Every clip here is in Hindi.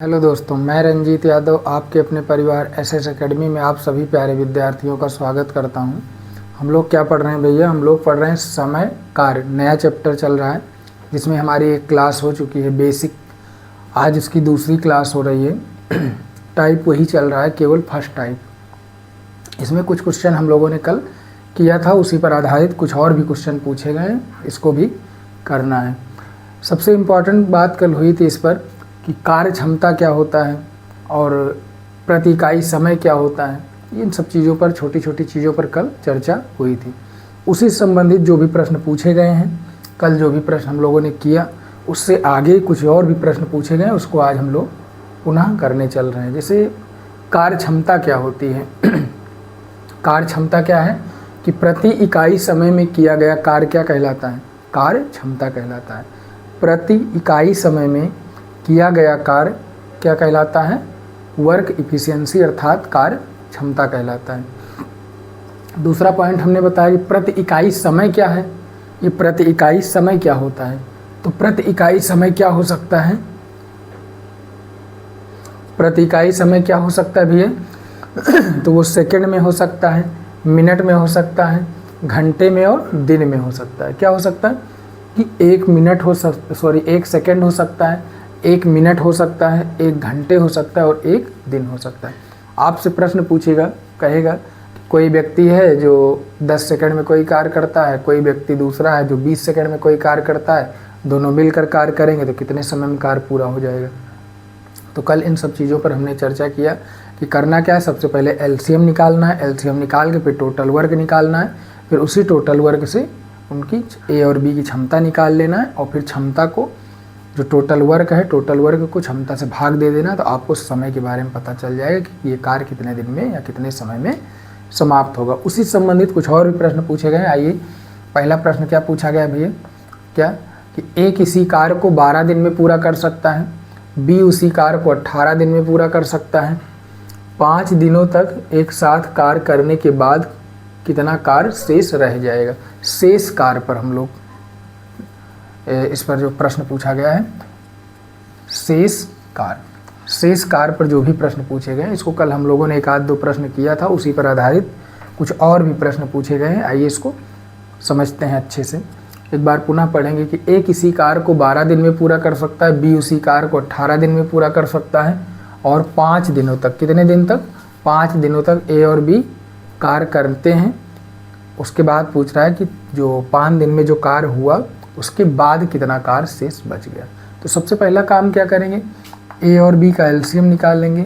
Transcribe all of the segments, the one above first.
हेलो दोस्तों, मैं रंजीत यादव आपके अपने परिवार एसएस एकेडमी में आप सभी प्यारे विद्यार्थियों का स्वागत करता हूं। हम लोग क्या पढ़ रहे हैं भैया? हम लोग पढ़ रहे हैं समय कार्य। नया चैप्टर चल रहा है जिसमें हमारी एक क्लास हो चुकी है बेसिक। आज इसकी दूसरी क्लास हो रही है। टाइप वही चल रहा है, केवल फर्स्ट टाइप। इसमें कुछ क्वेश्चन हम लोगों ने कल किया था, उसी पर आधारित कुछ और भी क्वेश्चन पूछे गए हैं, इसको भी करना है। सबसे इम्पॉर्टेंट बात कल हुई थी इस पर कि कार्य क्षमता क्या होता है और प्रति इकाई समय क्या होता है। इन सब चीज़ों पर, छोटी छोटी चीज़ों पर कल चर्चा हुई थी। उसी से संबंधित जो भी प्रश्न पूछे गए हैं, कल जो भी प्रश्न हम लोगों ने किया उससे आगे कुछ और भी प्रश्न पूछे गए हैं, उसको आज हम लोग पुनः करने चल रहे हैं। जैसे कार्य क्षमता क्या होती है? कार्य क्षमता क्या है कि प्रति इकाई समय में किया गया कार्य क्या कहलाता है? कार्य क्षमता कहलाता है। प्रति इकाई समय में किया गया कार्य क्या कहलाता है? वर्क इफिशियंसी अर्थात कार्य क्षमता कहलाता है। दूसरा पॉइंट हमने बताया कि प्रति इकाई समय क्या है। ये प्रति इकाई समय क्या होता है? तो प्रति इकाई समय क्या हो सकता है? प्रति इकाई समय क्या हो सकता है भैया? तो वो सेकंड में हो सकता है, मिनट में हो सकता है, घंटे में और दिन में हो सकता है। क्या हो सकता है कि एक सेकंड हो सकता है, 1 मिनट हो सकता है, 1 घंटे हो सकता है और 1 दिन हो सकता है। आपसे प्रश्न पूछेगा, कहेगा कि कोई व्यक्ति है जो 10 सेकंड में कोई कार्य करता है, कोई व्यक्ति दूसरा है जो 20 सेकंड में कोई कार्य करता है, दोनों मिलकर कार्य करेंगे तो कितने समय में कार्य पूरा हो जाएगा। तो कल इन सब चीज़ों पर हमने चर्चा किया कि करना क्या है। सबसे पहले एलसीएम निकालना है, एलसीएम निकाल के फिर टोटल वर्क निकालना है, फिर उसी टोटल वर्क से उनकी ए और बी की क्षमता निकाल लेना है और फिर क्षमता को, जो टोटल वर्क है, टोटल वर्क को क्षमता से भाग दे देना। तो आपको समय के बारे में पता चल जाएगा कि ये कार्य कितने दिन में या कितने समय में समाप्त होगा। उसी संबंधित कुछ और भी प्रश्न पूछे गए। आइए, पहला प्रश्न क्या पूछा गया भैया? क्या कि ए किसी कार्य को 12 दिन में पूरा कर सकता है, बी उसी कार्य को 18 दिन में पूरा कर सकता है, 5 दिनों तक एक साथ कार्य करने के बाद कितना कार्य शेष रह जाएगा। शेष कार्य पर हम लोग, इस पर जो प्रश्न पूछा गया है शेष कार्य पर जो भी प्रश्न पूछे गए, इसको कल हम लोगों ने 1-2 प्रश्न किया था, उसी पर आधारित कुछ और भी प्रश्न पूछे गए हैं। आइए इसको समझते हैं अच्छे से। एक बार पुनः पढ़ेंगे कि ए किसी कार्य को 12 दिन में पूरा कर सकता है, बी उसी कार्य को 18 दिन में पूरा कर सकता है और 5 दिनों तक, कितने दिन तक? 5 दिनों तक ए और बी कार्य करते हैं। उसके बाद पूछ रहा है कि जो 5 दिन में जो कार्य हुआ उसके बाद कितना कार्य शेष बच गया। तो सबसे पहला काम क्या करेंगे? ए और बी का एलसीएम निकाल लेंगे।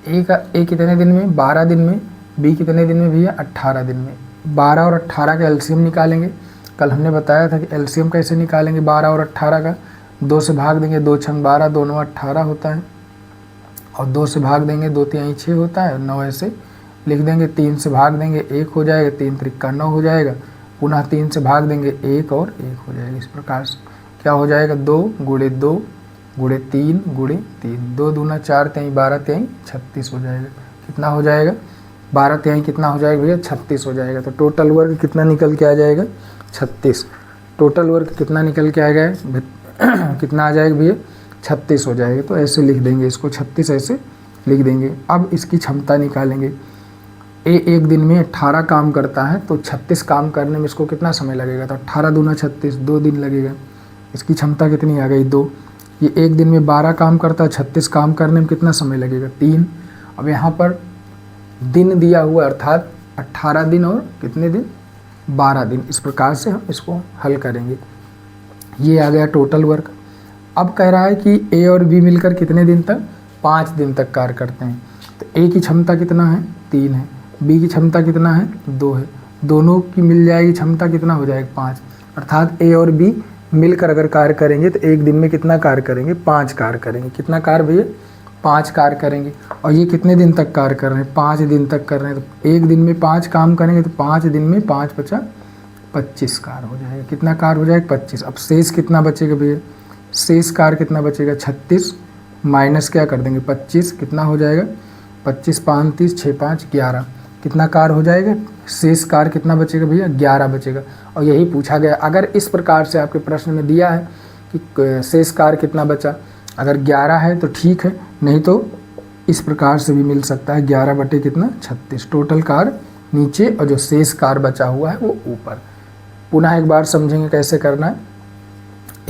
ए कितने दिन में? 12 दिन में। बी कितने दिन में भैया? 18 दिन में। 12 और 18 का एलसीएम निकालेंगे। कल हमने बताया था कि एलसीएम कैसे निकालेंगे 12 और 18 का। 2 से भाग देंगे, 2 छंग 12, 2 9 18 होता है और 2 से भाग देंगे, 2 3 6 होता है, 9 ऐसे लिख देंगे। 3 से भाग देंगे, 1 हो जाएगा, 3 त्रिका 9 हो जाएगा। पुनः 3 से भाग देंगे, 1 और 1 हो जाएगा। इस प्रकार से क्या हो जाएगा? 2 गुणे 2 गुणे 3 गुणे 3, 2 दूना 4 3 12 3 36 हो जाएगा। कितना हो जाएगा? 12 3 कितना हो जाएगा भैया? 36 हो जाएगा। तो टोटल वर्क कितना निकल के आ जाएगा? 36। टोटल वर्क कितना निकल के आएगा? कितना आ जाएगा भैया? 36 हो जाएगा। तो ऐसे लिख देंगे इसको, 36 ऐसे लिख देंगे। अब इसकी क्षमता निकालेंगे। ए एक दिन में 18 काम करता है तो 36 काम करने में इसको कितना समय लगेगा? तो 18 दूना 36, 2 दिन लगेगा। इसकी क्षमता कितनी आ गई? 2। ये एक दिन में 12 काम करता है, 36 काम करने में कितना समय लगेगा? 3। अब यहाँ पर दिन दिया हुआ अर्थात 18 दिन और कितने दिन? 12 दिन। इस प्रकार से हम इसको हल करेंगे। ये आ गया टोटल वर्क। अब कह रहा है कि ए और बी मिलकर कितने दिन तक? 5 दिन तक कार्य करते हैं। तो ए की क्षमता कितना है? 3 है। बी की क्षमता कितना है? 2 है। दोनों की मिल जाएगी क्षमता, कितना हो जाएगा? 5। अर्थात ए और बी मिलकर अगर कार्य करेंगे तो एक दिन में कितना कार्य करेंगे? 5 कार्य करेंगे। कितना कार्य भैया? 5 कार्य करेंगे। और ये कितने दिन तक कार्य कर रहे हैं? 5 दिन तक कर रहे हैं। तो एक दिन में 5 काम करेंगे तो 5 दिन में 5 × 5 = 25 कार्य हो जाएगा। कितना कार्य हो जाएगा? 25। अब शेष कितना बचेगा भैया? शेष कार्य कितना बचेगा? 36 माइनस क्या कर देंगे? 25। कितना हो जाएगा? 25 5 30 6 5 11। कितना कार्य हो जाएगा? शेष कार्य कितना बचेगा भैया? 11 बचेगा। और यही पूछा गया। अगर इस प्रकार से आपके प्रश्न में दिया है कि शेष कार्य कितना बचा अगर 11 है तो ठीक है, नहीं तो इस प्रकार से भी मिल सकता है 11 बटे कितना 36। टोटल कार नीचे और जो शेष कार बचा हुआ है वो ऊपर। पुनः एक बार समझेंगे कैसे करना है।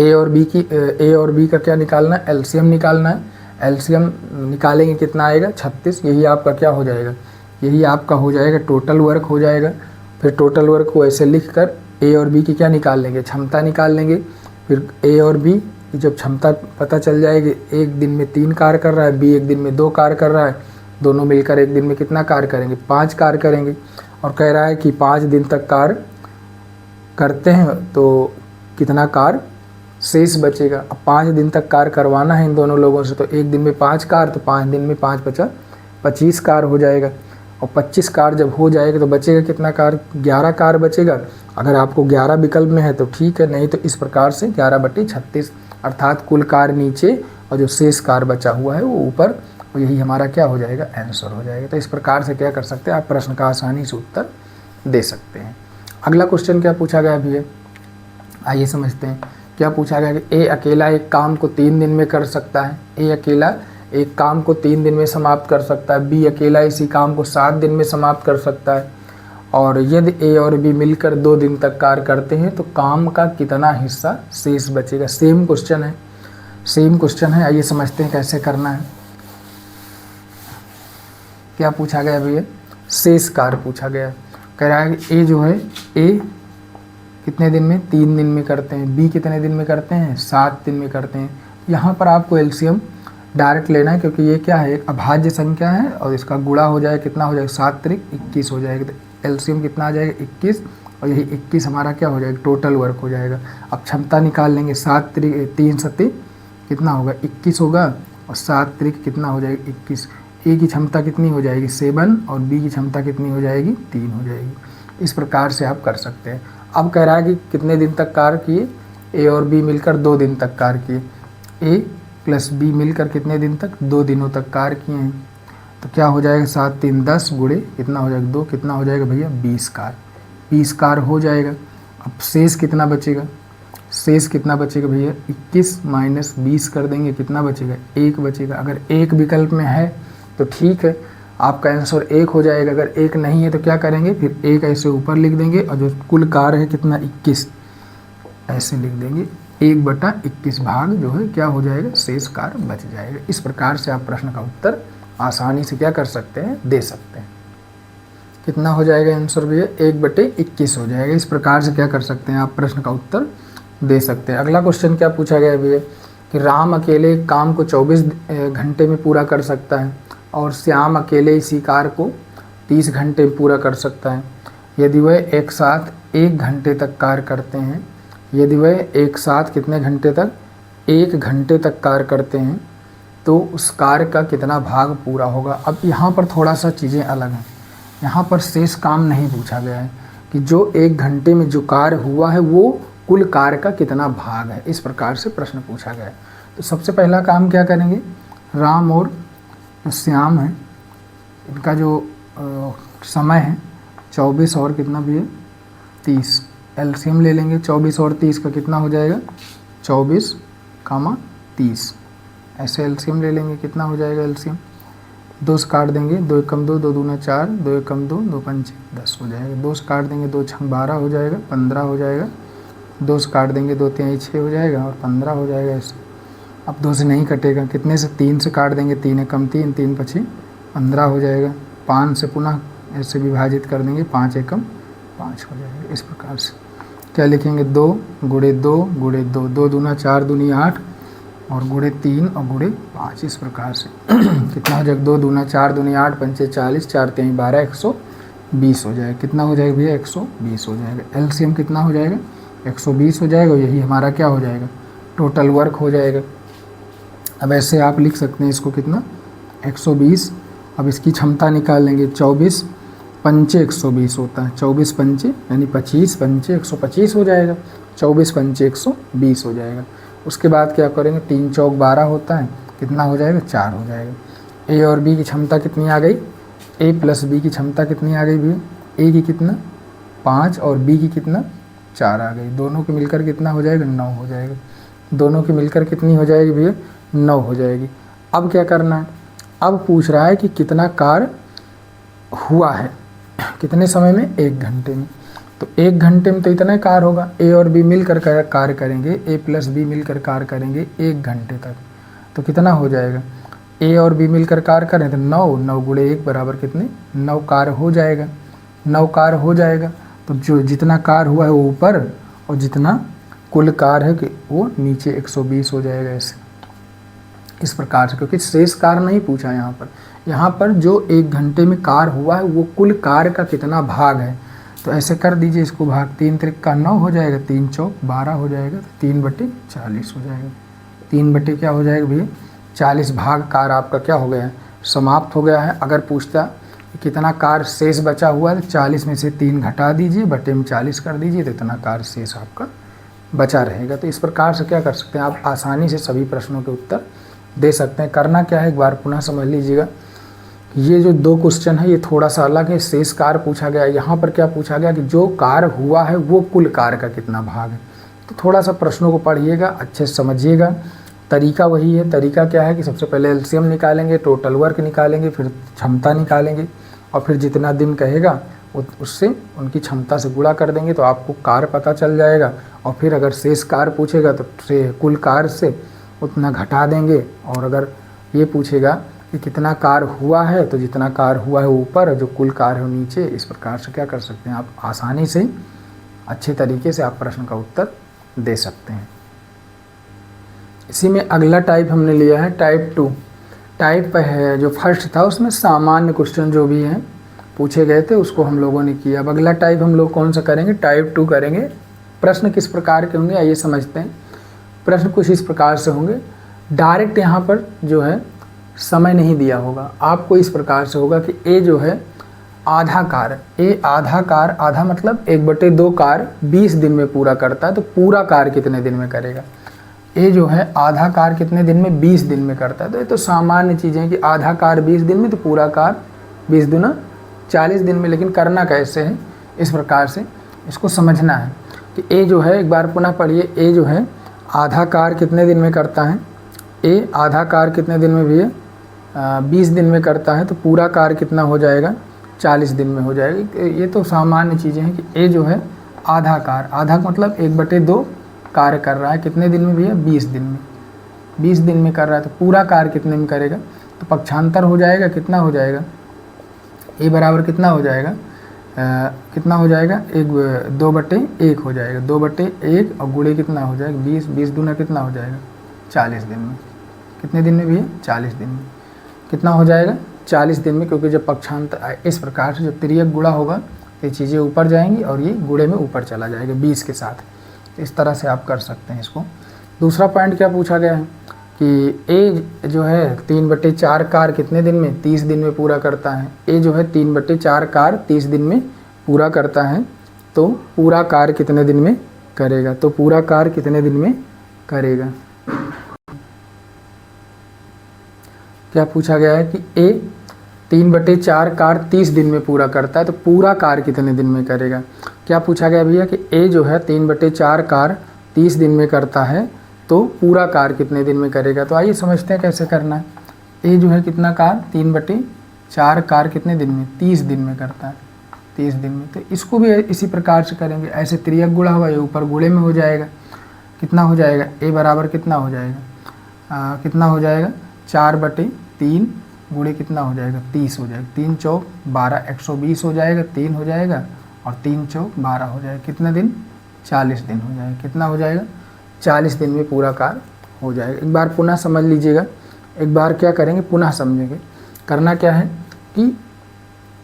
ए और बी का क्या निकालना है, एलसीएम निकालना है। एलसीएम निकालेंगे कितना आएगा 36। यही आपका क्या हो जाएगा, यही आपका हो जाएगा टोटल वर्क हो जाएगा। फिर टोटल वर्क को ऐसे लिख कर ए और बी की क्या निकाल लेंगे, क्षमता निकाल लेंगे। फिर ए और बी की जब क्षमता पता चल जाएगी, एक दिन में 3 कार्य कर रहा है, बी एक दिन में 2 कार्य कर रहा है, दोनों मिलकर एक दिन में कितना कार्य करेंगे, 5 कार्य करेंगे। और कह रहा है कि 5 दिन तक कार्य करते हैं तो कितना कार्य शेष बचेगा। अब 5 दिन तक कार्य करवाना है इन दोनों लोगों से, तो एक दिन में 5 कार्य, तो 5 दिन में 5 बचा 25 कार्य हो जाएगा। और 25 कार्य जब हो जाएगा तो बचेगा कितना कार्य, 11 कार्य बचेगा। अगर आपको 11 विकल्प में है तो ठीक है, नहीं तो इस प्रकार से 11 बटे 36, अर्थात कुल कार्य नीचे और जो शेष कार्य बचा हुआ है वो ऊपर, और यही हमारा क्या हो जाएगा, आंसर हो जाएगा। तो इस प्रकार से क्या कर सकते हैं आप, प्रश्न का आसानी से उत्तर दे सकते हैं। अगला क्वेश्चन क्या पूछा गया अभी है, आइए समझते हैं। क्या पूछा गया कि ए अकेला एक काम को 3 दिन में कर सकता है। ए अकेला एक काम को 3 दिन में समाप्त कर सकता है। बी अकेला इसी काम को 7 दिन में समाप्त कर सकता है। और यदि ए और बी मिलकर 2 दिन तक कार्य करते हैं तो काम का कितना हिस्सा शेष बचेगा। सेम क्वेश्चन है, आइए समझते हैं कैसे करना है। क्या पूछा गया भैया, शेष कार्य पूछा गया। कह रहा है कि ए जो है, ए कितने दिन में, 3 दिन में करते हैं। बी कितने दिन में करते हैं, 7 दिन में करते हैं। यहाँ पर आपको एलसीएम डायरेक्ट लेना है, क्योंकि ये क्या है, एक अभाज्य संख्या है और इसका गुणा हो जाएगा, कितना हो जाएगा, 7 त्रिक 21 हो जाएगा। तो एलसीएम कितना आ जाएगा 21, और यही 21 हमारा क्या हो जाएगा, टोटल वर्क हो जाएगा। अब क्षमता निकाल लेंगे, 7 त्रिक 3 सत्ती कितना होगा 21 होगा, और 7 त्रिक कितना हो जाएगा 21। ए की क्षमता कितनी हो जाएगी 7, और बी की क्षमता कितनी हो जाएगी 3 हो जाएगी। इस प्रकार से आप कर सकते हैं। अब कह रहा है कि कितने दिन तक कार्य किए, ए और बी मिलकर 2 दिन तक कार्य किए। ए प्लस बी मिलकर कितने दिन तक, 2 दिनों तक कार्य किए हैं। तो क्या हो जाएगा, 7 3 10 गुणे कितना हो जाएगा 2, कितना हो जाएगा भैया 20 कार्य। 20 कार्य हो जाएगा। अब शेष कितना बचेगा, शेष कितना बचेगा भैया, 21 माइनस 20 कर देंगे, कितना बचेगा 1 बचेगा। अगर 1 विकल्प में है तो ठीक है, आपका आंसर 1 हो जाएगा। अगर 1 नहीं है तो क्या करेंगे, फिर 1 ऐसे ऊपर लिख देंगे, और जो कुल कार्य है कितना 21 ऐसे लिख देंगे। 1/21 भाग जो है क्या हो जाएगा, शेष कार्य बच जाएगा। इस प्रकार से आप प्रश्न का उत्तर आसानी से क्या कर सकते हैं, दे सकते हैं। कितना हो जाएगा आंसर भैया, 1/21 हो जाएगा। इस प्रकार से क्या कर सकते हैं आप, प्रश्न का उत्तर दे सकते हैं। अगला क्वेश्चन क्या पूछा गया भैया कि राम अकेले काम को 24 घंटे में पूरा कर सकता है, और श्याम अकेले इसी कार्य को 30 घंटे में पूरा कर सकता है। यदि वह एक साथ 1 घंटे तक कार्य करते हैं, यदि वह एक साथ कितने घंटे तक, 1 घंटे तक कार्य करते हैं, तो उस कार्य का कितना भाग पूरा होगा। अब यहाँ पर थोड़ा सा चीज़ें अलग हैं। यहाँ पर शेष काम नहीं पूछा गया है कि जो 1 घंटे में जो कार्य हुआ है वो कुल कार्य का कितना भाग है। इस प्रकार से प्रश्न पूछा गया है। तो सबसे पहला काम क्या करेंगे, राम और श्याम है, इनका जो समय है 24 और कितना भी है 30, एलसीएम ले लेंगे। 24 और 30 का कितना हो जाएगा, 24, 30 ऐसे एलसीएम ले लेंगे। कितना हो जाएगा एलसीएम, 2 से काट देंगे, 2 एकम 2, 2 दूना 4, 2 एकम 2, 2 पंचे 10 हो जाएगा। 2 से काट देंगे, 2 छंग 12 हो जाएगा, 15 हो जाएगा। 2 से काट देंगे, 2 तिहाई 6 हो जाएगा, और 15 हो जाएगा ऐसे। अब 2 से नहीं कटेगा, कितने से, 3 से काट देंगे, 3 एकम 3, 3 पछी 15 हो जाएगा। 5 से पुनः ऐसे विभाजित कर देंगे, 5 एकम 5 हो जाएगा। इस प्रकार से क्या लिखेंगे, 2 गुणे 2 गुणे 2, 2 दूना 4 दूनी 8, और गुणे 3 और गुणे 5। इस प्रकार से कितना हो जाएगा, 2 दूना 4 दूनी 8, पंचे 40, 4 तिहाई 12, 120 हो जाएगा। कितना हो जाएगा भैया, 120 हो जाएगा। एलसीएम कितना हो जाएगा, 120 हो जाएगा। यही हमारा क्या हो जाएगा, टोटल वर्क हो जाएगा। अब ऐसे आप लिख सकते हैं इसको, कितना 120। अब इसकी क्षमता निकाल लेंगे, 24 पंचे 120 होता है, 24 पंचे यानी 25 पंचे 125 हो जाएगा, 24 पंचे 120 हो जाएगा। उसके बाद क्या करेंगे, 3 चौक 12 होता है, कितना हो जाएगा 4 हो जाएगा। ए और बी की क्षमता कितनी आ गई, ए प्लस बी की क्षमता कितनी आ गई भैया, ए की कितना 5 और बी की कितना 4 आ गई। दोनों के मिलकर कितना हो जाएगा, 9 हो जाएगा। दोनों की मिलकर कितनी हो जाएगी भैया, 9 हो जाएगी। अब क्या करना है, अब पूछ रहा है कि कितना कार्य हुआ है, कितने समय में, 1 घंटे में। तो 1 घंटे में तो इतना कार्य होगा, ए और बी मिलकर कार्य करेंगे, ए प्लस बी मिलकर कार्य करेंगे 1 घंटे तक। तो कितना हो जाएगा, ए और बी मिलकर कार्य करें तो 9, 9 गुणे 1 बराबर कितने, 9 कार्य हो जाएगा, 9 कार्य हो जाएगा। तो जो जितना कार्य हुआ है वो ऊपर और जितना कुल कार्य है कि वो नीचे 120 हो जाएगा। ऐसे इस प्रकार से, क्योंकि शेष कार्य नहीं पूछा है यहाँ पर जो 1 घंटे में कार्य हुआ है वो कुल कार्य का कितना भाग है। तो ऐसे कर दीजिए इसको भाग, 3 त्रिक का 9 हो जाएगा, 3 चौक 12 हो जाएगा, तो 3/40 हो जाएगा। 3 बटे क्या हो जाएगा भैया, 40 भाग कार्य आपका क्या हो गया है, समाप्त हो गया है। अगर पूछता कितना कार्य शेष बचा हुआ है तो 40 में से 3 घटा दीजिए, बटे में 40 कर दीजिए, तो इतना कार्य शेष आपका बचा रहेगा। तो इस प्रकार से क्या कर सकते हैं, आप आसानी से सभी प्रश्नों के उत्तर दे सकते हैं। करना क्या है, एक बार पुनः समझ लीजिएगा। ये जो 2 क्वेश्चन है ये थोड़ा सा अलग है, शेष कार्य पूछा गया। यहाँ पर क्या पूछा गया कि जो कार्य हुआ है वो कुल कार्य का कितना भाग है। तो थोड़ा सा प्रश्नों को पढ़िएगा, अच्छे से समझिएगा। तरीका वही है, तरीका क्या है कि सबसे पहले एलसीएम निकालेंगे, टोटल वर्क निकालेंगे, फिर क्षमता निकालेंगे और फिर जितना दिन कहेगा उससे उनकी क्षमता से गुणा कर देंगे तो आपको कार्य पता चल जाएगा। और फिर अगर शेष कार्य पूछेगा तो कुल कार्य से उतना घटा देंगे। और अगर ये पूछेगा कि कितना कार्य हुआ है तो जितना कार्य हुआ है ऊपर और जो कुल कार्य है नीचे। इस प्रकार से क्या कर सकते हैं, आप आसानी से अच्छे तरीके से आप प्रश्न का उत्तर दे सकते हैं। इसी में अगला टाइप हमने लिया है टाइप 2। टाइप है जो फर्स्ट था उसमें सामान्य क्वेश्चन जो भी हैं पूछे गए थे उसको हम लोगों ने किया। अब अगला टाइप हम लोग कौन सा करेंगे, टाइप 2 करेंगे। प्रश्न किस प्रकार के होंगे आइए समझते हैं। प्रश्न कुछ इस प्रकार से होंगे, डायरेक्ट यहाँ पर जो है समय नहीं दिया होगा, आपको इस प्रकार से होगा कि ए जो है आधा कार्य, ए आधा कार्य, आधा मतलब 1/2 कार्य 20 दिन में पूरा करता है, तो पूरा कार्य कितने दिन में करेगा। ए जो है आधा कार्य कितने दिन में, 20 दिन में करता है। तो ये तो सामान्य चीज़ें कि आधा कार्य 20 दिन में तो पूरा कार्य 20 दूना 40 दिन में। लेकिन करना कैसे है, इस प्रकार से इसको समझना है कि ए जो है, एक बार पुनः पढ़िए, ए जो है आधा कार्य कितने दिन में करता है, ए आधा कार्य कितने दिन में भी है, 20 दिन में करता है, तो पूरा कार्य कितना हो जाएगा, 40 दिन में हो जाएगा। ये तो सामान्य चीज़ें हैं कि ए जो है आधा कार्य, आधा मतलब 1/2 कार्य कर रहा है, कितने दिन में भी है, 20 दिन में, 20 दिन में कर रहा है, तो पूरा कार्य कितने में करेगा। तो पक्षांतर हो जाएगा, कितना हो जाएगा, ए बराबर कितना हो जाएगा, कितना हो जाएगा, 2/1 हो जाएगा, 2/1 और गुणे कितना हो जाएगा, 20, 20 दूना कितना हो जाएगा, 40 दिन में। कितने दिन में भी है, 40 दिन में। कितना हो जाएगा, 40 दिन में, क्योंकि जब पक्षांतर इस प्रकार से जब तिर्यक गुणा होगा तो ये चीज़ें ऊपर जाएंगी और ये गुणे में ऊपर चला जाएगा 20 के साथ। इस तरह से आप कर सकते हैं इसको। दूसरा पॉइंट क्या पूछा गया है कि ए जो है 3/4 कार्य कितने दिन में, 30 दिन में पूरा करता है। ए जो है 3/4 कार्य 30 दिन में पूरा करता है, तो पूरा कार्य कितने दिन में करेगा। तो पूरा कार्य कितने दिन में करेगा, क्या पूछा गया है कि ए 3/4 कार्य 30 दिन में पूरा करता है, तो पूरा कार्य कितने दिन में करेगा। क्या पूछा गया भैया कि ए जो है 3/4 कार्य 30 दिन में करता है, तो पूरा कार्य कितने दिन में करेगा। तो आइए समझते हैं कैसे करना है। ए जो है कितना कार्य, 3/4 कार्य कितने दिन में, 30 दिन में करता है, 30 दिन में। तो इसको भी इसी प्रकार से करेंगे, ऐसे तिर्यक गुणा हुआ, ये ऊपर गुणे में हो जाएगा। कितना हो जाएगा, ए बराबर कितना हो जाएगा, कितना हो जाएगा, 4/3 गुणे कितना हो जाएगा, 30 हो जाएगा, 3 चौक 12, 120 हो जाएगा, 3 हो जाएगा और 3 चौक 12 हो जाएगा। कितने दिन, 40 दिन हो जाएगा। कितना हो जाएगा, 40 दिन में पूरा कार्य हो जाएगा। एक बार पुनः समझ लीजिएगा, एक बार क्या करेंगे पुनः समझेंगे। करना क्या है कि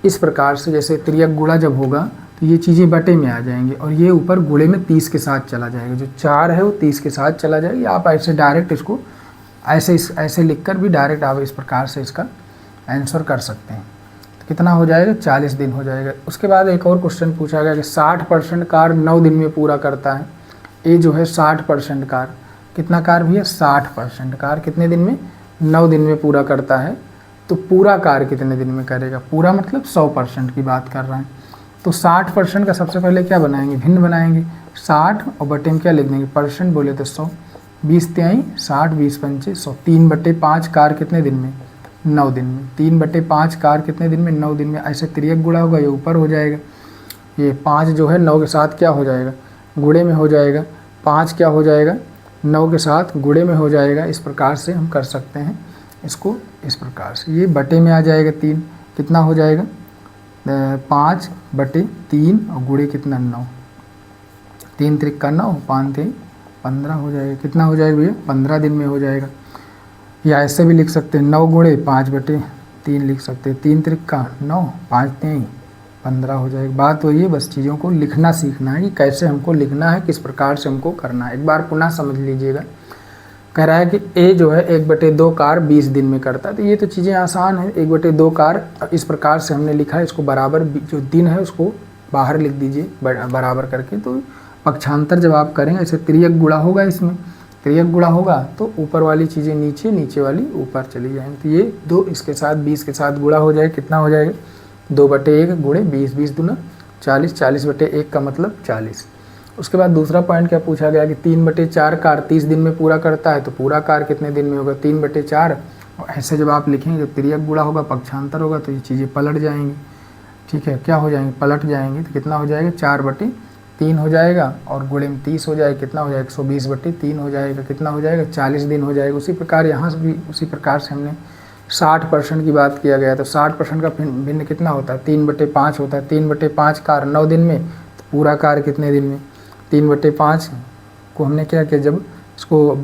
इस प्रकार से जैसे तिर्यक गुणा जब होगा तो ये चीज़ें बटे में आ जाएंगी और ये ऊपर गुणे में 30 के साथ चला जाएगा। जो 4 है वो 30 के साथ चला जाएगा। आप ऐसे डायरेक्ट इसको ऐसे लिखकर भी डायरेक्ट आप इस प्रकार से इसका आंसर कर सकते हैं। तो कितना हो जाएगा, 40 दिन हो जाएगा। उसके बाद एक और क्वेश्चन पूछा गया कि 60% कार्य 9 दिन में पूरा करता है। ए जो है 60% कार्य, कितना कार्य भी है, 60% कार्य कितने दिन में, 9 दिन में पूरा करता है, तो पूरा कार्य कितने दिन में करेगा। पूरा मतलब 100% की बात कर रहे हैं। तो 60% का सबसे पहले क्या बनाएंगे, भिन्न बनाएंगे, 60 और बटे में क्या लिख देंगे, परसेंट बोले तो 100। 20 तिहाई 60, 20 पंचे 100। 3/5 कार कितने दिन में? 9 दिन में। 3/5 कार कितने दिन में? 9 दिन में। ऐसे तिर्यक गुणा होगा, ये ऊपर हो जाएगा, ये 5 जो है 9 के साथ क्या हो जाएगा? गुणे में हो जाएगा। 5 क्या हो जाएगा? 9 के साथ गुणे में हो जाएगा। इस प्रकार से हम कर सकते हैं इसको, इस प्रकार से। ये बटे में आ जाएगा 3, कितना हो जाएगा? 5/3 और गुणे कितना? 9। 3 त्रिक्का 9, 5 3 15 हो जाएगा। कितना हो जाएगा भैया? 15 दिन में हो जाएगा। या ऐसे भी लिख सकते हैं 9 गुणे 5/3 लिख सकते हैं। 3 त्रिक्का 9, 5 3 15 हो जाएगा। बात वही है, बस चीज़ों को लिखना सीखना है कि कैसे हमको लिखना है, किस प्रकार से हमको करना है। एक बार पुनः समझ लीजिएगा। कह रहा है कि ए जो है 1/2 कार 20 दिन में करता है, तो ये तो चीज़ें आसान है। 1/2 कार इस प्रकार से हमने लिखा है, इसको बराबर जो दिन है उसको बाहर लिख दीजिए बराबर करके। तो पक्षांतर जब आप करेंगे, ऐसे तिर्यक गुणा होगा, इसमें तिर्यक गुणा होगा तो ऊपर वाली चीज़ें नीचे, नीचे वाली ऊपर चली जाएंगी। तो ये 2 इसके साथ 20 के साथ गुणा हो जाएगा। कितना हो जाएगा? 2/1 गुणे 20, 20 दूना 40, 40/1 का मतलब 40। उसके बाद दूसरा पॉइंट क्या पूछा गया कि 3/4 कार 30 दिन में पूरा करता है, तो पूरा कार कितने दिन में होगा? 3/4। और ऐसे जब आप लिखेंगे, जब तिर्यक गुणा होगा, पक्षांतर होगा, तो ये चीज़ें पलट जाएंगी। ठीक है, क्या हो जाएंगी? पलट जाएंगी। तो कितना हो जाएगा? 4/3 हो जाएगा और गुणे में 30 हो जाएगा। कितना हो जाएगा? 120/3 हो जाएगा। कितना हो जाएगा? 40 दिन हो जाएगा। उसी प्रकार यहाँ से भी उसी प्रकार से हमने 60% की बात किया गया, तो 60% का भिन्न कितना होता है? 3/5 होता है। 3/5 कार 9 दिन में, तो पूरा कार कितने दिन में? 3/5 को हमने क्या किया, जब इसको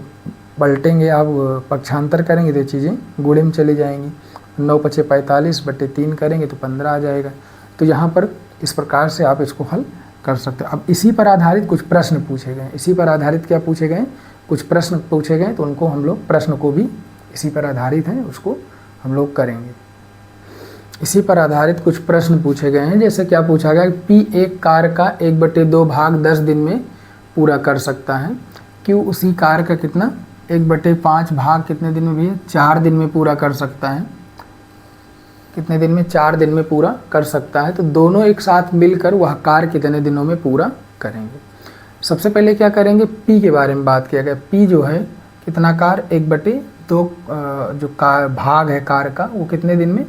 पलटेंगे, आप पक्षांतर करेंगे तो चीज़ें गुणे में चली जाएंगी। 9 × 5 = 45/3 करेंगे तो 15 आ जाएगा। तो यहाँ पर इस प्रकार से आप इसको हल कर सकते हैं। अब इसी पर आधारित कुछ प्रश्न पूछे गए। इसी पर आधारित क्या पूछे गए? कुछ प्रश्न पूछे गए, तो उनको हम लोग, प्रश्न को भी इसी पर आधारित है, उसको हम लोग करेंगे। इसी पर आधारित कुछ प्रश्न पूछे गए हैं। जैसे क्या पूछा गया? P एक कार का 1/2 भाग 10 दिन में पूरा कर सकता है। Q उसी कार का कितना? 1/5 भाग कितने दिन में भी है? 4 दिन में पूरा कर सकता है। कितने दिन में? 4 दिन में पूरा कर सकता है। तो दोनों एक साथ मिलकर वह कार कितने दिनों में पूरा करेंगे? सबसे पहले क्या करेंगे? P के बारे में बात किया गया। P जो है कितना कार? 1/2 जो कार भाग है कार का, वो कितने दिन में?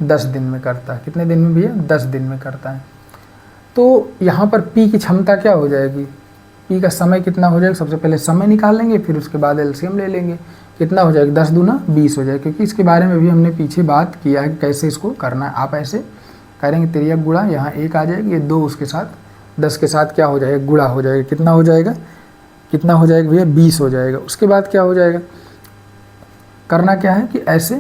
10 दिन में करता है। कितने दिन में भैया? 10 दिन में करता है। तो यहाँ पर P की क्षमता क्या हो जाएगी? P का समय कितना हो जाएगा? सबसे पहले समय निकालेंगे, फिर उसके बाद LCM ले लेंगे। कितना हो जाएगा? 10 दूना 20 हो जाएगा, क्योंकि इसके बारे में भी हमने पीछे बात किया है कैसे इसको करना है। आप ऐसे करेंगे, तिर्यक गुणा, यहाँ 1 आ जाएगी, ये 2 उसके साथ 10 के साथ क्या हो जाएगा? गुणा हो जाएगा। कितना हो जाएगा? कितना हो जाएगा भैया? 20 हो जाएगा। उसके बाद क्या हो जाएगा? करना क्या है कि ऐसे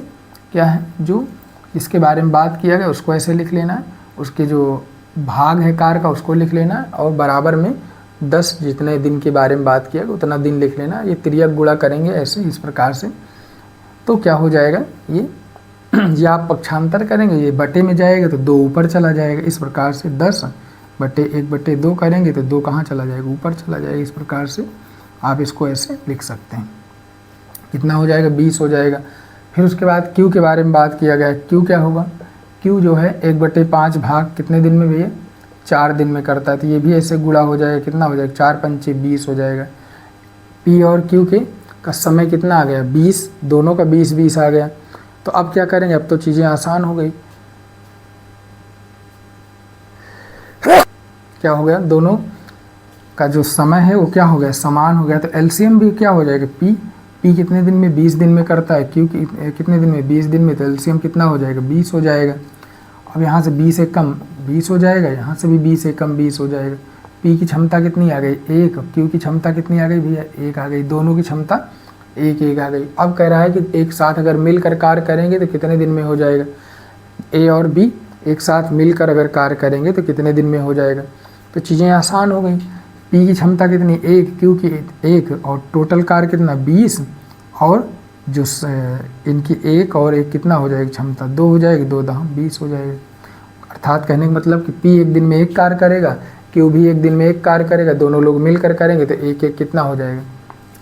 क्या है, जो इसके बारे में बात किया गया उसको ऐसे लिख लेना है, उसके जो भाग है कार का उसको लिख लेना है, और बराबर में 10 जितने दिन के बारे में बात किया उतना दिन लिख लेना। ये तिर्यक गुणा करेंगे ऐसे, इस प्रकार से, तो क्या हो जाएगा? ये आप पक्षांतर करेंगे, ये बटे में जाएगा तो 2 ऊपर चला जाएगा। इस प्रकार से 10/1/2 करेंगे तो 2 कहाँ चला जाएगा? ऊपर चला जाएगा। इस प्रकार से आप इसको ऐसे लिख सकते हैं। कितना हो जाएगा? 20 हो जाएगा। फिर उसके बाद Q के बारे में बात किया गया। Q क्या होगा? Q जो है 1/5 भाग कितने दिन में भैया? 4 दिन में करता है। तो ये भी ऐसे गुणा हो जाएगा। कितना हो जाएगा? 4 × 5 = 20 हो जाएगा। P और Q के का समय कितना आ गया? 20, दोनों का 20-20 आ गया। तो अब क्या करेंगे? अब तो चीज़ें आसान हो गई। क्या हो गया? दोनों का जो समय है वो क्या हो गया? समान हो गया। तो LCM भी क्या हो जाएगा? P कितने दिन में? 20 दिन में करता है। Q कितने दिन में? 20 दिन में। तो LCM कितना हो जाएगा? 20 हो जाएगा। अब यहाँ से 20 एक कम 20 हो जाएगा, यहाँ से भी 20 एक कम 20 हो जाएगा। P की क्षमता कितनी आ गई? 1। Q की क्षमता कितनी आ गई भैया? 1 आ गई। दोनों की क्षमता 1 आ गई। अब कह रहा है कि एक साथ अगर मिलकर कार्य करेंगे तो कितने दिन में हो जाएगा? A और B एक साथ मिलकर अगर कार्य करेंगे तो कितने दिन में हो जाएगा? तो चीज़ें आसान हो गई। P की क्षमता कितनी? 1, Q की 1, और टोटल कार्य कितना? 20, और जो इनकी 1 और 1 कितना हो जाएगी क्षमता? 2 हो जाएगी। 2 × 20 हो जाएगा। अर्थात कहने का मतलब कि P एक दिन में 1 कार्य करेगा, Q भी एक दिन में 1 कार्य करेगा, दोनों लोग मिलकर करेंगे तो 1-1 कितना हो जाएगा?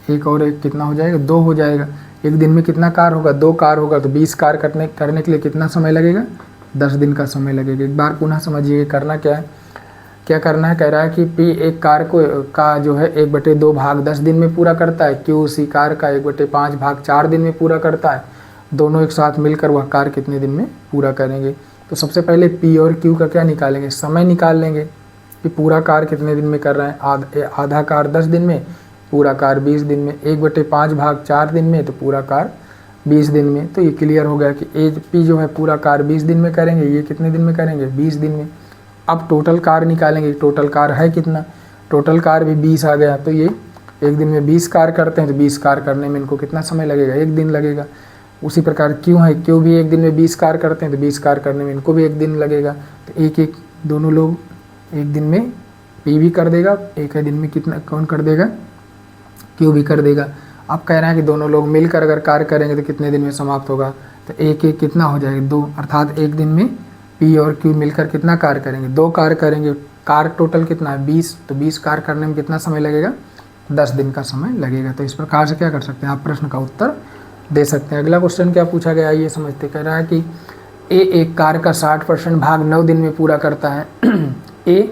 1 और 1 कितना हो जाएगा? 2 हो जाएगा। एक दिन में कितना कार्य होगा? 2 कार्य होगा। तो 20 कार्य करने के लिए कितना समय लगेगा? 10 दिन का समय लगेगा। एक बार पुनः समझिए करना क्या है क्या करना है, कह रहा है कि P एक कार को का जो है 1/2 भाग 10 दिन में पूरा करता है, Q उसी कार का 1/5 भाग 4 दिन में पूरा करता है। दोनों एक साथ मिलकर वह कार कितने दिन में पूरा करेंगे। तो सबसे पहले P और Q का क्या निकालेंगे, समय निकाल लेंगे कि पूरा कार कितने दिन में कर रहे हैं। आधा कार 10 दिन में, पूरा कार 20 दिन में, 1/5 भाग 4 दिन में, तो पूरा कार 20 दिन में। तो ये क्लियर हो गया कि P जो है पूरा कार 20 दिन में करेंगे, ये कितने दिन में करेंगे, 20 दिन में। अब टोटल कार निकालेंगे, टोटल कार है कितना, टोटल कार भी 20 आ गया। तो ये एक दिन में 20 कार करते हैं, तो 20 कार करने में इनको कितना समय लगेगा, 1 दिन लगेगा। उसी प्रकार क्यों है, क्यों भी एक दिन में 20 कार करते हैं, तो 20 कार करने में इनको भी 1 दिन लगेगा। तो एक एक दोनों लोग एक दिन में P भी कर देगा, एक दिन में कितना कौन कर देगा, Q भी कर देगा। अब कह रहे हैं कि दोनों लोग मिलकर अगर कार्य करेंगे तो कितने दिन में समाप्त होगा, तो एक एक कितना हो जाएगा, 2, अर्थात एक दिन में P और Q मिलकर कितना कार्य करेंगे, 2 कार्य करेंगे। कार टोटल कितना है 20, तो 20 कार्य करने में कितना समय लगेगा, 10 दिन का समय लगेगा। तो इस प्रकार से क्या कर सकते हैं, आप प्रश्न का उत्तर दे सकते हैं। अगला क्वेश्चन क्या पूछा गया ये समझते। कह रहा है कि A एक कार का 60% भाग 9 दिन में पूरा करता है। A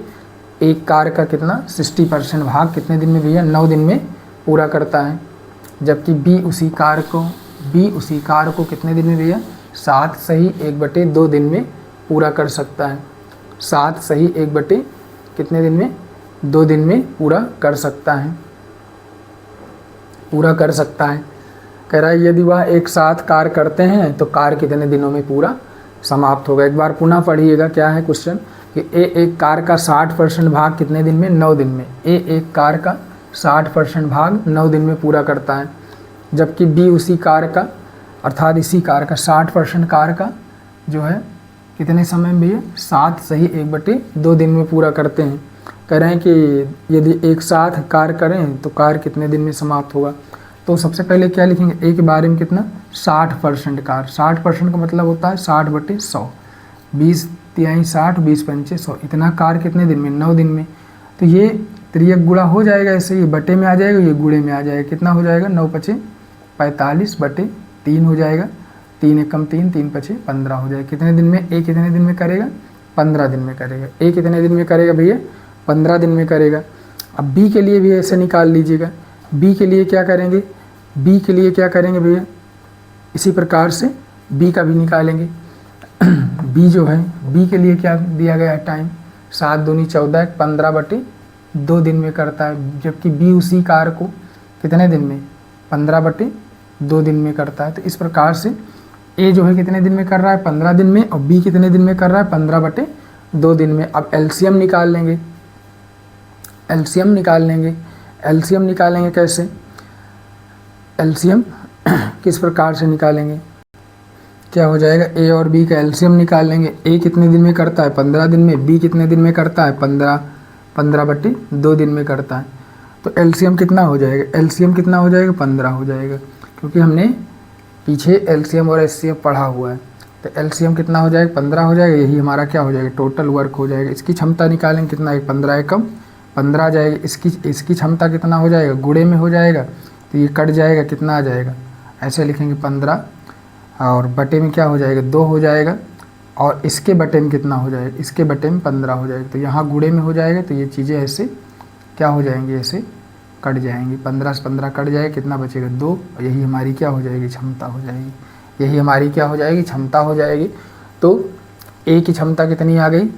एक कार का कितना 60% भाग कितने दिन में भैया, 9 दिन में पूरा करता है। जबकि B उसी कार को कितने दिन में भैया, 7 सही 1/2 दिन में पूरा कर सकता है। 7 सही 1/2 कितने दिन में, 2 दिन में पूरा कर सकता है, कह रहा है यदि वह एक साथ कार्य करते हैं तो कार्य कितने दिनों में पूरा समाप्त होगा। एक बार पुनः पढ़िएगा, क्या है क्वेश्चन कि A एक कार का 60% भाग कितने दिन में, 9 दिन में। A एक कार का 60% भाग 9 दिन में पूरा करता है। जबकि B उसी कार का, अर्थात इसी कार का 60% कार का जो है कितने समय में भैया, 7 सही 1/2 दिन में पूरा करते हैं। कह रहे हैं कि यदि एक साथ कार्य करें तो कार्य कितने दिन में समाप्त होगा। तो सबसे पहले क्या लिखेंगे, A के बारे में कितना 60% कार, 60% का मतलब होता है 60/100, 20 तिहाई 60, 20 पंचे 100, इतना कार कितने दिन में, 9 दिन में। तो ये त्रियक गुणा हो जाएगा, ऐसे ये बटे में आ जाएगा, ये गुणे में आ जाएगा। कितना हो जाएगा, 9 पचे 45/3 हो जाएगा, 3 एकम 3, 3 पचे 15 हो जाएगा। कितने दिन में, A कितने दिन में करेगा, 15 दिन में करेगा। A कितने दिन में करेगा भैया, 15 दिन में करेगा। अब B के लिए भी ऐसे निकाल लीजिएगा। B के लिए क्या करेंगे, B के लिए क्या करेंगे भैया, इसी प्रकार से B का भी निकालेंगे। B जो है, B के लिए क्या दिया गया है टाइम, 7 दूनी 14, 15/2 दिन में करता है। जबकि B उसी कार को कितने दिन में, 15/2 दिन में करता है। तो इस प्रकार से A जो है कितने दिन में कर रहा है, 15 दिन में, और B कितने दिन में कर रहा है, 15/2 दिन में। अब एलसीएम निकाल लेंगे, एलसीएम निकालेंगे कैसे, एलसीएम किस प्रकार से निकालेंगे, क्या हो जाएगा, A और B का एलसीएम निकाल लेंगे। A कितने दिन में करता है, 15 दिन में, B कितने दिन में करता है, 15/2 दिन में करता है। तो एलसीएम कितना हो जाएगा, एलसीएम कितना हो जाएगा, 15 हो जाएगा, क्योंकि हमने पीछे एलसीएम और एचसीएफ पढ़ा हुआ है। तो एलसीएम कितना हो जाएगा, 15 हो जाएगा। यही हमारा क्या हो जाएगा, टोटल वर्क हो जाएगा। इसकी क्षमता निकालेंगे कितना है, 15 एकम 15 आ जाएगा। इसकी क्षमता कितना हो जाएगा, गुणे में हो जाएगा, तो ये कट जाएगा, कितना आ जाएगा, ऐसे लिखेंगे 15, और बटे में क्या हो जाएगा, 2 हो जाएगा, और इसके बटे में कितना हो जाएगा, इसके बटे में 15 हो जाएगा। तो यहाँ गुणे में हो जाएगा, तो ये चीज़ें ऐसे क्या हो जाएंगी, ऐसे कट जाएंगी। 15 से 15 कट जाएगा, कितना बचेगा, 2। और यही हमारी क्या हो जाएगी, क्षमता हो जाएगी। यही हमारी क्या हो जाएगी, क्षमता हो जाएगी। तो A की क्षमता कितनी आ गई, A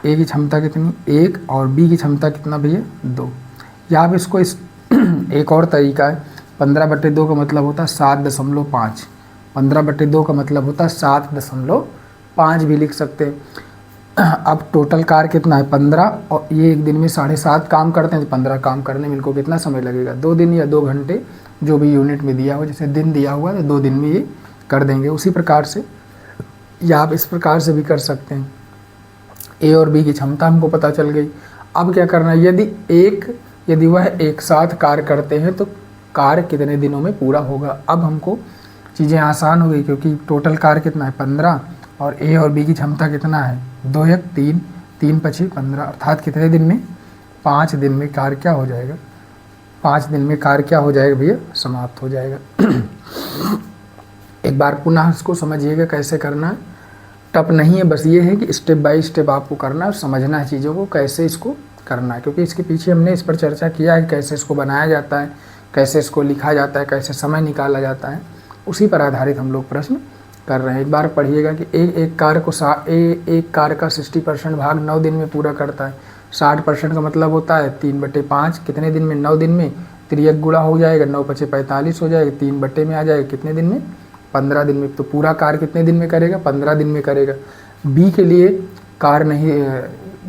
की क्षमता कितनी 1, और B की क्षमता कितना भैया 2। या आप इसको एक और तरीका है, 15/2 का मतलब होता है 7.5, 15/2 का मतलब होता है 7.5 भी लिख सकते हैं। अब टोटल कार कितना है 15, और ये एक दिन में 7.5 काम करते हैं, तो 15 काम करने में इनको कितना समय लगेगा, 2 दिन या 2 घंटे, जो भी यूनिट में दिया हो। जैसे दिन दिया हुआ है तो 2 दिन में ये कर देंगे। उसी प्रकार से या आप इस प्रकार से भी कर सकते हैं। A और B की क्षमता हमको पता चल गई। अब क्या करना है, यदि वह एक साथ कार्य करते हैं तो कार्य कितने दिनों में पूरा होगा। अब हमको चीज़ें आसान हो गई, क्योंकि टोटल कार्य कितना है 15, और A और B की क्षमता कितना है 2 1 3, 3 5 15, अर्थात कितने दिन में, 5 दिन में कार्य क्या हो जाएगा, 5 दिन में कार्य क्या हो जाएगा भैया, समाप्त हो जाएगा। एक बार पुनः इसको समझिएगा कैसे करना है। टफ नहीं है, बस ये है कि स्टेप बाय स्टेप आपको करना है और समझना है चीज़ों को, कैसे इसको करना है, क्योंकि इसके पीछे हमने इस पर चर्चा किया है कैसे इसको बनाया जाता है, कैसे इसको लिखा जाता है, कैसे समय निकाला जाता है, उसी पर आधारित हम लोग प्रश्न कर रहे हैं। एक बार पढ़िएगा कि एक कार्य का 60% भाग 9 दिन में पूरा करता है। 60% का मतलब होता है 3/5, कितने दिन में? 9 दिन में। तिर्यक गुणा हो जाएगा, 9 × 5 = 45 हो जाएगा, 3 बटे में आ जाएगा, कितने दिन में? 15 दिन में। तो पूरा कार्य कितने दिन में करेगा? 15 दिन में करेगा। बी के लिए कार्य नहीं,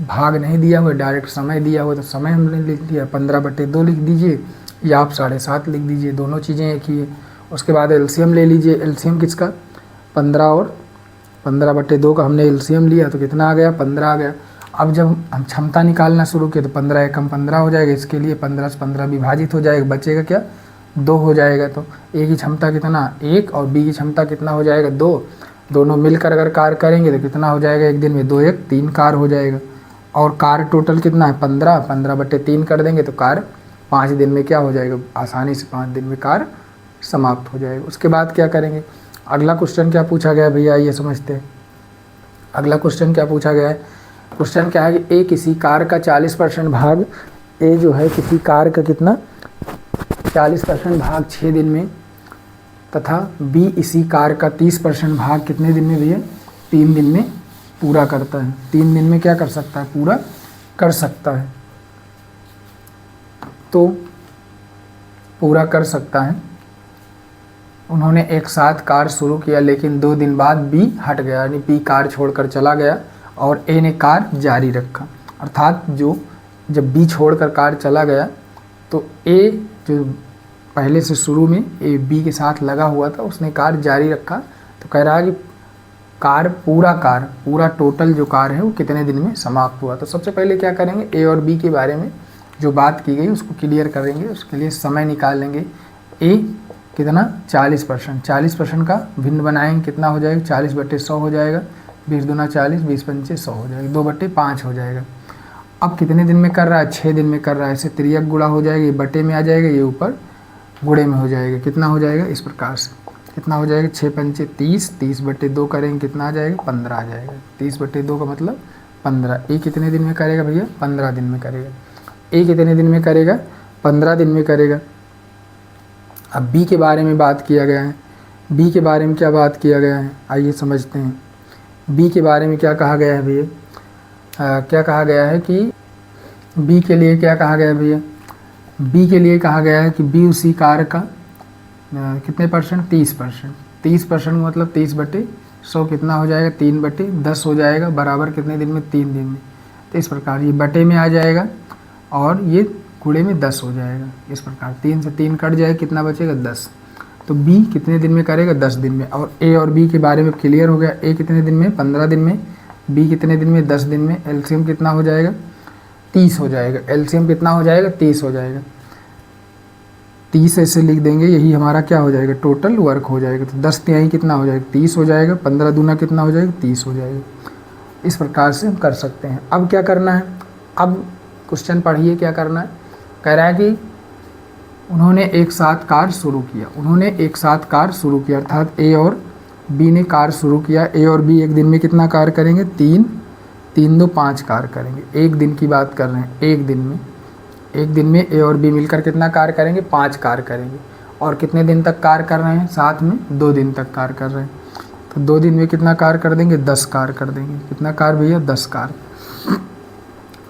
भाग नहीं दिया हुआ, डायरेक्ट समय दिया हुआ, तो समय हमने लिख दिया 15/2 लिख दीजिए, या आप 7.5 लिख दीजिए, दोनों चीज़ें एक ही है। उसके बाद एलसीएम ले लीजिए। एलसीएम किसका? 15 और 15/2 का हमने एलसीएम लिया, तो कितना आ गया? 15 आ गया। अब जब हम क्षमता निकालना शुरू किए तो 15 एकम 15 हो जाएगा, इसके लिए 15 से 15 विभाजित हो जाएगा, बचेगा क्या? 2 हो जाएगा। तो ए की क्षमता कितना? 1, और बी की क्षमता कितना हो जाएगा? 2। दोनों मिलकर अगर कार्य करेंगे तो कितना हो जाएगा? एक दिन में 2 1 3 कार्य हो जाएगा। और कार्य टोटल कितना है? 15, 15/3 कर देंगे तो कार्य 5 दिन में क्या हो जाएगा? आसानी से 5 दिन में कार्य समाप्त हो जाएगा। उसके बाद क्या करेंगे? अगला क्वेश्चन क्या पूछा गया भैया, ये समझते हैं। अगला क्वेश्चन क्या पूछा गया है? क्वेश्चन क्या है कि ए किसी कार्य का 40% भाग, ए जो है किसी कार्य का कितना? 40% भाग 6 दिन में, तथा बी इसी कार्य का 30% भाग कितने दिन में भैया? 3 दिन में पूरा करता है। 3 दिन में क्या कर सकता है? पूरा कर सकता है। तो पूरा कर सकता है। उन्होंने एक साथ कार्य शुरू किया, लेकिन 2 दिन बाद बी हट गया, यानी बी कार्य छोड़कर चला गया और ए ने कार्य जारी रखा। अर्थात जब बी छोड़कर कार्य चला गया तो ए जो पहले से शुरू में ए बी के साथ लगा हुआ था, उसने कार्य जारी रखा। तो कह रहा है कि पूरा टोटल जो कार्य है वो कितने दिन में समाप्त हुआ। तो सबसे पहले क्या करेंगे? ए और बी के बारे में जो बात की गई उसको क्लियर करेंगे। उसके लिए समय निकाल लेंगे। ए कितना? 40%। 40% का भिन्न बनाएंगे, कितना हो जाएगा? 40/100 हो जाएगा, 20 दूना 40, 20 पंचे 100 हो जाएगा, 2/5 हो जाएगा। अब कितने दिन में कर रहा है? 6 दिन में कर रहा है। ऐसे तिर्यक गुणा हो जाएगा, ये बटे में आ जाएगा, ये ऊपर गुणे में हो जाएगा। कितना हो जाएगा? इस प्रकार से कितना हो जाएगा? 6 पंचे 30, 30/2 करेंगे, कितना आ जाएगा? 15 आ जाएगा। 30/2 का मतलब 15। ए कितने दिन में करेगा भैया? 15 दिन में करेगा। ए कितने दिन में करेगा? 15 दिन में करेगा। अब बी के बारे में बात किया गया है। बी के बारे में क्या बात किया गया है? आइए समझते हैं। बी के बारे में क्या कहा गया है भैया? क्या कहा गया है कि बी के लिए क्या कहा गया है भैया? बी के लिए कहा गया है कि बी उसी कार्य का कितने %? 30%। 30% मतलब 30/100 कितना हो जाएगा? 3/10 हो जाएगा, बराबर कितने दिन में? 3 दिन में। तो इस प्रकार ये बटे में आ जाएगा और ये गुणे में 10 हो जाएगा। इस प्रकार 3 से 3 कट जाएगा, कितना बचेगा? 10। तो बी कितने दिन में करेगा? 10 दिन में। और ए और बी के बारे में क्लियर हो गया। ए कितने दिन में? 15 दिन में। बी कितने दिन में? 10 दिन में। एलसीएम कितना हो जाएगा? 30 हो जाएगा। एलसीएम कितना हो जाएगा? 30 हो जाएगा। 30 ऐसे लिख देंगे, यही हमारा क्या हो जाएगा? टोटल वर्क हो जाएगा। तो 10 तिहाई कितना हो जाएगा? 30 हो जाएगा। 15 दूना कितना हो जाएगा? 30 हो जाएगा। इस प्रकार से हम कर सकते हैं। अब क्या करना है? अब क्वेश्चन पढ़िए क्या करना है। कह रहा है कि उन्होंने एक साथ कार्य शुरू किया। उन्होंने एक साथ कार्य शुरू किया, अर्थात ए और बी ने कार्य शुरू किया। ए और बी एक दिन में कितना कार्य करेंगे? 3 2 5 कार्य करेंगे। एक दिन की बात कर रहे हैं। एक दिन में ए और बी मिलकर कितना कार्य करेंगे? 5 कार्य करेंगे। और कितने दिन तक कार्य कर रहे हैं? साथ में 2 दिन तक कार्य कर रहे हैं। तो 2 दिन में कितना कार्य कर देंगे? 10 कार्य कर देंगे। कितना कार्य भैया? 10 कार्य।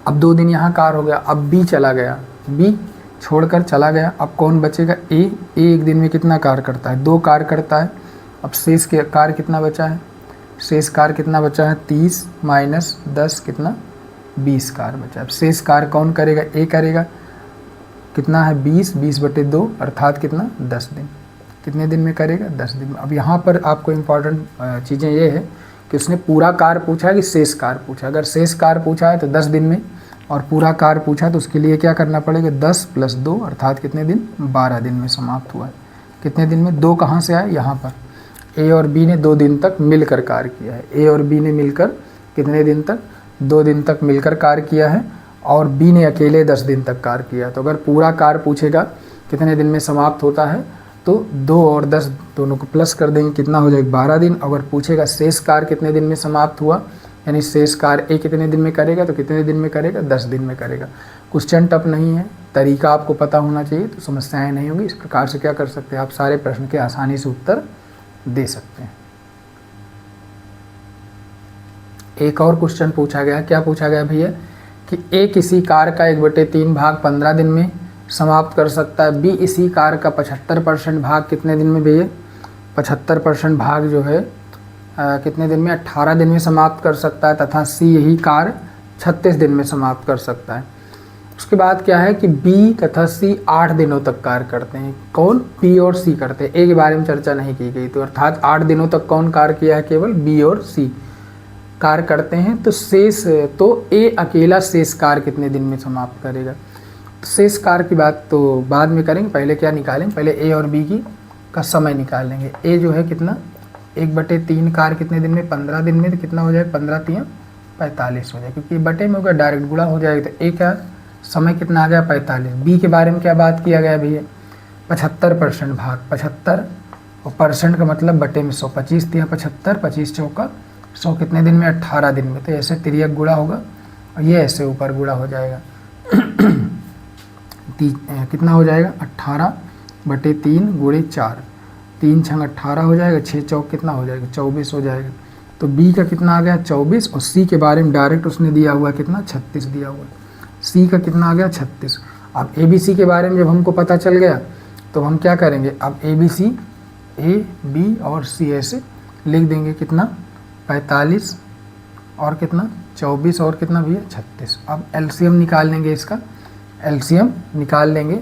अब 2 दिन यहाँ कार्य हो गया। अब बी चला गया, बी छोड़कर चला गया। अब कौन बचेगा? ए एक दिन में कितना कार्य करता है? 2 कार्य करता है। अब शेष के कार्य कितना बचा है? शेष कार्य कितना बचा है? 30 - 10 कितना? 20 कार्य बचा। अब शेष कार्य कौन करेगा? ए करेगा। कितना है? 20/2 अर्थात कितना? 10 दिन। कितने दिन में करेगा? 10 दिन में। अब यहाँ पर आपको इम्पॉर्टेंट चीज़ें ये है कि उसने पूरा कार्य पूछा है कि शेष कार्य पूछा। अगर शेष कार्य पूछा है तो 10 दिन में, और पूरा कार्य पूछा तो उसके लिए क्या करना पड़ेगा? 10 + 2 अर्थात कितने दिन? 12 दिन में समाप्त हुआ है। कितने दिन में? 2 कहाँ से आए? यहाँ पर ए और बी ने 2 दिन तक मिलकर कार्य किया है। ए और बी ने मिलकर कितने दिन तक? 2 दिन तक मिलकर कार्य किया है। और बी ने अकेले 10 दिन तक कार्य किया। तो अगर पूरा कार्य पूछेगा कितने दिन में समाप्त होता है, तो 2 और 10 दोनों को प्लस कर देंगे, कितना हो जाएगा 12 दिन। अगर पूछेगा शेष कार्य कितने दिन में समाप्त हुआ, यानी शेष कार्य ए कितने दिन में करेगा, तो कितने दिन में करेगा, 10 दिन में करेगा। क्वेश्चन टफ नहीं है, तरीका आपको पता होना चाहिए तो समस्याएं नहीं होंगी। इस प्रकार से क्या कर सकते हैं आप, सारे प्रश्न के आसानी से उत्तर दे सकते हैं। एक और क्वेश्चन पूछा गया, क्या पूछा गया भैया कि ए किसी कार्य का 1/3 भाग 15 दिन में समाप्त कर सकता है, बी इसी कार्य का 75% भाग कितने दिन में भैया, 75% भाग जो है कितने दिन में, 18 दिन में समाप्त कर सकता है, तथा सी यही कार्य 36 दिन में समाप्त कर सकता है। उसके बाद क्या है कि बी तथा सी 8 दिनों तक कार्य करते हैं। कौन, बी और सी करते हैं, ए के बारे में चर्चा नहीं की गई। तो अर्थात 8 दिनों तक कौन कार्य किया है, केवल बी और सी कार्य करते हैं। तो शेष, तो ए अकेला शेष कार्य कितने दिन में समाप्त करेगा। तो शेष कार्य की बात तो बाद में करेंगे, पहले क्या निकालेंगे, पहले ए और बी की का समय निकाल लेंगे। ए जो है कितना, 1/3 कार्य कितने दिन में, 15 दिन में, तो कितना हो जाएगा 15 × 3 = 45 हो जाएगा, क्योंकि बटे में होगा डायरेक्ट गुणा हो जाएगा। तो ए का समय कितना आ गया 45। बी के बारे में क्या बात किया गया भैया, 75% भाग, 75 और परसेंट का मतलब बटे में 100, 25 × 75, 25 × 100 कितने दिन में, 18 दिन में। तो ऐसे तिर्यक गुणा होगा और ये ऐसे ऊपर गुणा हो जाएगा। कितना हो जाएगा 18/3 × 4, 3 × 18 हो जाएगा, 6 चौक कितना हो जाएगा 24 हो जाएगा। तो बी का कितना आ गया 24 और सी के बारे में डायरेक्ट उसने दिया हुआ कितना 36 दिया हुआ। सी का कितना आ गया 36। अब ए बी सी के बारे में जब हमको पता चल गया तो हम क्या करेंगे, अब A B C, A B और सी ऐसे लिख देंगे, कितना 45 और कितना 24 और कितना भैया 36। अब एलसीएम निकाल लेंगे, इसका एलसीएम निकाल लेंगे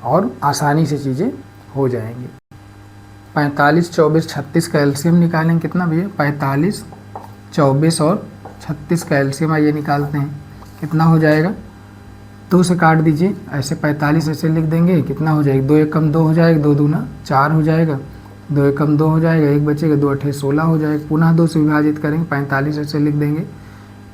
और आसानी से चीज़ें हो जाएंगी। 45, 24, 36 का एलसीएम निकालेंगे, कितना भैया 45, 24 और 36 का एलसीएम आइए निकालते हैं, कितना हो जाएगा, 2 से काट दीजिए, ऐसे 45 ऐसे लिख देंगे, कितना हो जाएगा 2 × 1 = 2 हो जाएगा, 2 × 2 = 4 हो जाएगा, 2 × 1 = 2 हो जाएगा, 1 बचेगा, 2 × 8 = 16 हो जाएगा। पुनः 2 से विभाजित करेंगे, 45 ऐसे लिख देंगे,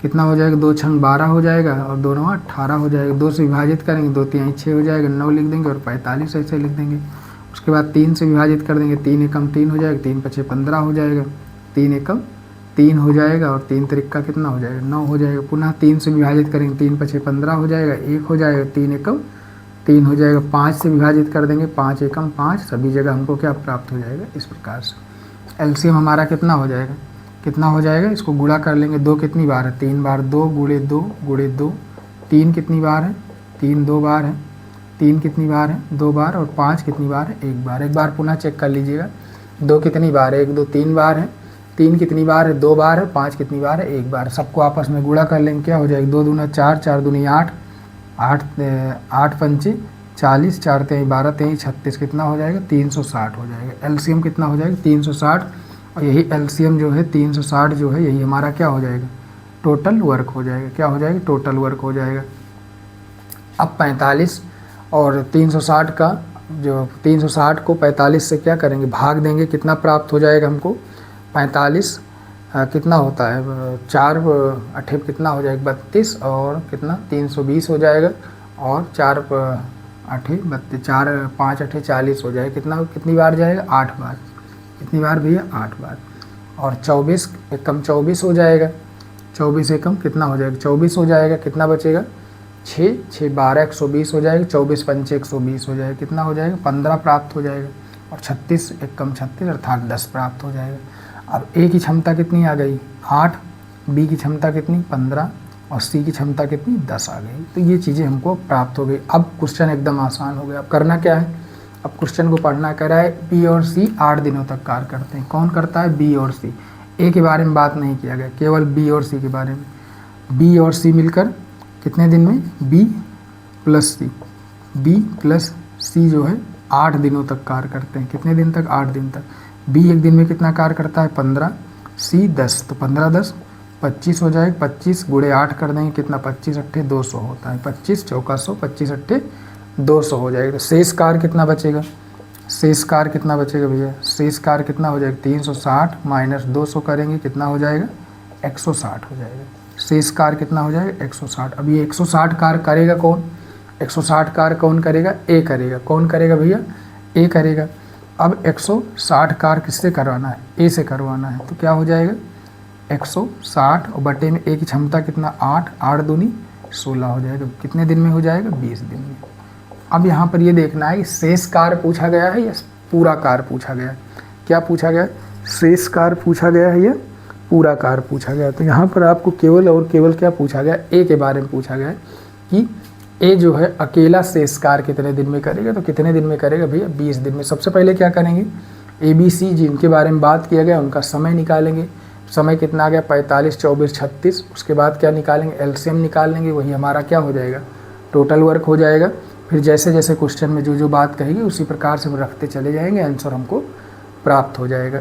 कितना हो जाएगा 2 × 12 हो जाएगा और 2 × 9 = 18 हो जाएगा। 2 से विभाजित करेंगे, 2 × 3 = 6 हो जाएगा, 9 लिख देंगे और 45 ऐसे लिख देंगे। उसके बाद 3 से विभाजित कर देंगे, 3 × 1 = 3 हो जाएगा, 3 × 5 = 15 हो जाएगा, 3 × 1 = 3 हो जाएगा और 3 × 3 = कितना हो जाएगा 9 हो जाएगा। पुनः 3 से विभाजित करेंगे, 3 × 5 = 15 हो जाएगा, 1 हो जाएगा, 3 × 1 = 3 हो जाएगा। 5 से विभाजित कर देंगे, 5 × 1 = 5, सभी जगह हमको क्या प्राप्त हो जाएगा, इस प्रकार से। एलसीएम हमारा कितना हो जाएगा, कितना हो जाएगा, इसको गुणा कर लेंगे। 2 कितनी बार है, 3 बार, 2 × 2 × 2, 3 कितनी बार है, 3 2 बार है, 3 कितनी बार है 2 बार और 5 कितनी बार है 1 बार। एक बार पुनः चेक कर लीजिएगा, 2 कितनी बार है, 1 2 3 बार है, 3 कितनी बार है 2 बार है, 5 कितनी बार है 1 बार। सबको आपस में गुणा कर लेंगे, क्या हो जाएगा 2 दूना 4, 4 दूनी 8, 8 पंचे 40, 4 तेई 12, तेई 36, कितना हो जाएगा 360 हो जाएगा। एलसीएम कितना हो जाएगा 360 और यही एलसीएम जो है 360 जो है यही हमारा क्या हो जाएगा टोटल वर्क हो जाएगा। क्या हो जाएगा टोटल वर्क हो जाएगा। अब 45 और 360 का जो 360 को 45 से क्या करेंगे भाग देंगे, कितना प्राप्त हो जाएगा हमको 45 कितना होता है 4 8 कितना हो जाएगा 32 और कितना 320 हो जाएगा और 4 8 32 4 5 8 40 हो जाएगा। कितनी बार जाएगा 8 बार। कितनी बार भैया 8 बार। और 24 एकम 24 हो जाएगा, 24 एकम कितना हो जाएगा 24 हो जाएगा। कितना बचेगा 6 6 12 120 हो जाएगा, 24 पंचे 120 हो जाएगा। कितना हो जाएगा 15 प्राप्त हो जाएगा और 36 एकम 36 अर्थात 10 प्राप्त हो जाएगा। अब ए की क्षमता कितनी आ गई 8, बी की क्षमता कितनी 15 और सी की क्षमता कितनी 10 आ गई। तो ये चीज़ें हमको प्राप्त हो गई। अब क्वेश्चन एकदम आसान हो गया। अब करना क्या है, अब क्वेश्चन को पढ़ना करा है बी और सी 8 दिनों तक कार्य करते हैं। कौन करता है बी और सी। ए के बारे में बात नहीं किया गया, केवल बी और सी के बारे में। बी और सी मिलकर कितने दिन में बी प्लस सी जो है 8 दिनों तक कार्य करते हैं। कितने दिन तक 8 दिन तक। बी एक दिन में कितना कार्य करता है 15, सी 10, तो 15 10 25 हो जाएगा। 25 गुणे 8 कर देंगे कितना 25 8 200 होता है। 25 चौका 100 25 8 200 हो जाएगा। शेष कार्य कितना बचेगा, शेष कार्य कितना बचेगा भैया, शेष कार्य कितना हो जाएगा 360 माइनस 200 करेंगे कितना हो जाएगा 160 हो जाएगा। शेष कार्य कितना हो जाएगा 160। अब ये 160 कार्य करेगा कौन, 160 कार्य कौन करेगा ए करेगा। कौन करेगा भैया ए करेगा। अब 160 कार्य किससे करवाना है, ए से करवाना है, तो क्या हो जाएगा 160 और बटे में ए की क्षमता कितना 8, 8 दूनी 16 हो जाएगा। कितने दिन में हो जाएगा, 20 दिन में। अब यहाँ पर ये देखना है कि शेष कार्य पूछा गया है या पूरा कार्य पूछा गया है। क्या पूछा गया है, शेष कार्य पूछा गया है या पूरा कार्य पूछा गया है। तो यहाँ पर आपको केवल और केवल क्या पूछा गया, ए के बारे में पूछा गया है कि ए जो है अकेला शेष कार्य कितने दिन में करेगा। तो कितने दिन में करेगा भैया, 20 दिन में। सबसे पहले क्या करेंगे, ABC जिनके बारे में बात किया गया उनका समय निकालेंगे। समय कितना आ गया, 45, 24, 36। उसके बाद क्या निकालेंगे, LCM निकाल लेंगे, वही हमारा क्या हो जाएगा, टोटल वर्क हो जाएगा। फिर जैसे जैसे क्वेश्चन में जो जो बात कहेगी उसी प्रकार से हम रखते चले जाएंगे, आंसर हमको प्राप्त हो जाएगा।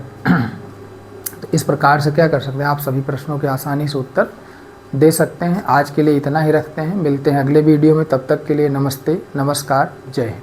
तो इस प्रकार से क्या कर सकते हैं, आप सभी प्रश्नों के आसानी से उत्तर दे सकते हैं। आज के लिए इतना ही रखते हैं, मिलते हैं अगले वीडियो में। तब तक के लिए नमस्ते, नमस्कार, जय हिंद।